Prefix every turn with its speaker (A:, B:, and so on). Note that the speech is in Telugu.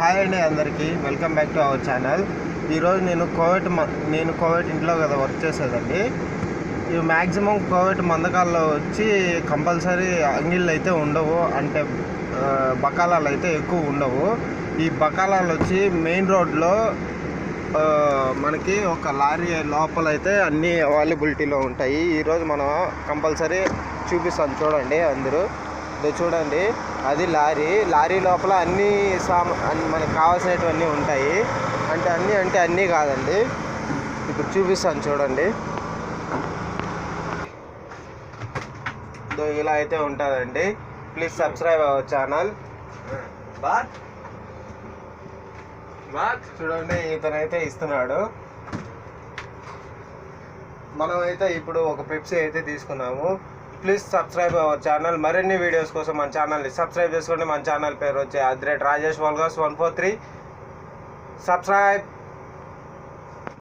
A: హాయ్ అండి అందరికీ, welcome back to our channel. ఈరోజు నేను కోవిడ్ ఇంట్లో కదా వర్క్ చేసేదండి. ఈ మ్యాక్సిమం కోవిడ్ మందకాల్లో వచ్చి కంపల్సరీ అంగిళ్ళు అయితే ఉండవు, అంటే బకాలాలు అయితే ఎక్కువ ఉండవు. ఈ బకాలాలు వచ్చి మెయిన్ రోడ్లో మనకి ఒక లారీ లోపల అయితే అన్నీ అవైలబిలిటీలో ఉంటాయి. ఈరోజు మనం కంపల్సరీ చూపిస్తాను, చూడండి అందరూ. చూడండి, అది లారీ లోపల అన్నీ మనకు కావాల్సినటువన్నీ ఉంటాయి. అంటే అన్నీ కాదండి, ఇప్పుడు చూపిస్తాను చూడండి. ఇలా అయితే ఉంటుందండి. Please subscribe our channel. చూడండి, ఇతనైతే ఇస్తున్నాడు. మనమైతే ఇప్పుడు ఒక పెప్సీ అయితే తీసుకున్నాము. Please subscribe our channel. మరిన్ని వీడియోస్ కోసం మన ఛానల్ని సబ్స్క్రైబ్ చేసుకోండి. మన ఛానల్ పేరు వచ్చి @RajeshWalgas143. సబ్స్క్రైబ్.